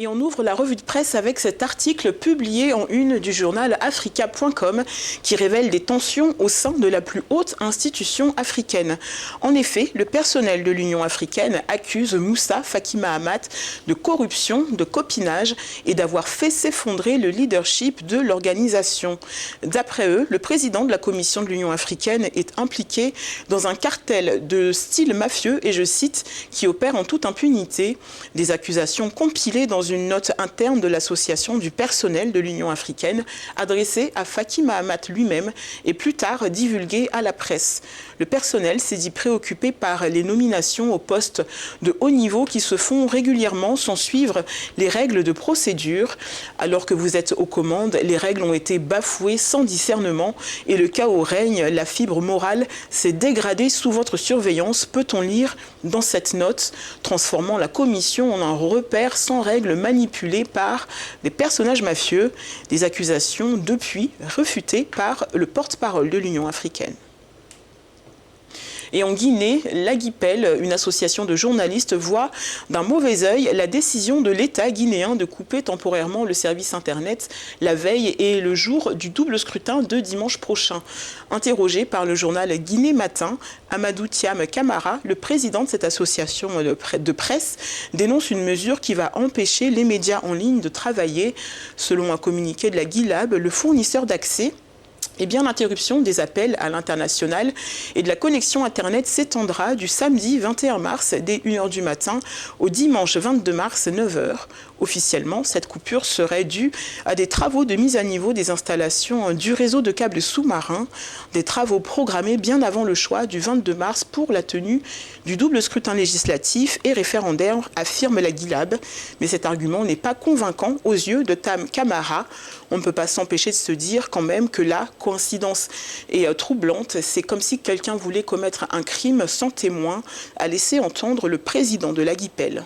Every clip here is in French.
Et on ouvre la revue de presse avec cet article publié en une du journal Africa.com qui révèle des tensions au sein de la plus haute institution africaine. En effet, le personnel de l'Union africaine accuse Moussa Faki Mahamat de corruption, de copinage et d'avoir fait s'effondrer le leadership de l'organisation. D'après eux, le président de la Commission de l'Union africaine est impliqué dans un cartel de style mafieux et je cite, qui opère en toute impunité. Des accusations compilées dans une note interne de l'association du personnel de l'Union africaine adressée à Faki Mahamat lui-même et plus tard divulguée à la presse. Le personnel s'est dit préoccupé par les nominations aux postes de haut niveau qui se font régulièrement sans suivre les règles de procédure. Alors que vous êtes aux commandes, les règles ont été bafouées sans discernement et le chaos règne, la fibre morale s'est dégradée sous votre surveillance, peut-on lire dans cette note, transformant la commission en un repère sans règles manipulé par des personnages mafieux, des accusations depuis réfutées par le porte-parole de l'Union africaine. Et en Guinée, l'Aguipel, une association de journalistes, voit d'un mauvais œil la décision de l'État guinéen de couper temporairement le service Internet la veille et le jour du double scrutin de dimanche prochain. Interrogé par le journal Guinée Matin, Amadou Thiam Camara, le président de cette association de presse, dénonce une mesure qui va empêcher les médias en ligne de travailler. Selon un communiqué de la Guilab, le fournisseur d'accès, eh bien, l'interruption des appels à l'international et de la connexion Internet s'étendra du samedi 21 mars dès 1h du matin au dimanche 22 mars 9h. Officiellement, cette coupure serait due à des travaux de mise à niveau des installations du réseau de câbles sous-marins, des travaux programmés bien avant le choix du 22 mars pour la tenue du double scrutin législatif et référendaire, affirme la Guilab. Mais cet argument n'est pas convaincant aux yeux de Tam Camara. On ne peut pas s'empêcher de se dire quand même que la coïncidence est troublante. C'est comme si quelqu'un voulait commettre un crime sans témoin, a laissé entendre le président de l'Aguipel.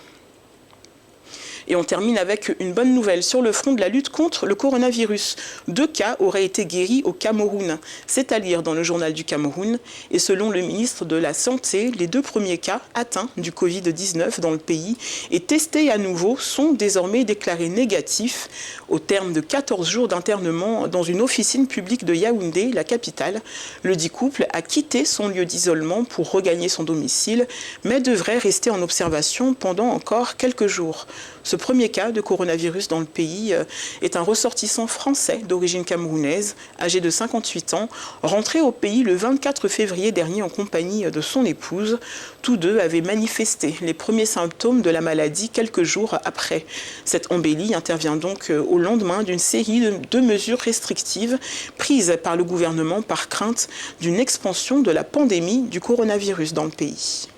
Et on termine avec une bonne nouvelle sur le front de la lutte contre le coronavirus. 2 cas auraient été guéris au Cameroun. C'est à lire dans le journal du Cameroun. Et selon le ministre de la Santé, les 2 premiers cas atteints du Covid-19 dans le pays et testés à nouveau sont désormais déclarés négatifs au terme de 14 jours d'internement dans une officine publique de Yaoundé, la capitale. Le dit couple a quitté son lieu d'isolement pour regagner son domicile, mais devrait rester en observation pendant encore quelques jours. Ce premier cas de coronavirus dans le pays est un ressortissant français d'origine camerounaise, âgé de 58 ans, rentré au pays le 24 février dernier en compagnie de son épouse. Tous deux avaient manifesté les premiers symptômes de la maladie quelques jours après. Cette embellie intervient donc au lendemain d'une série de mesures restrictives prises par le gouvernement par crainte d'une expansion de la pandémie du coronavirus dans le pays.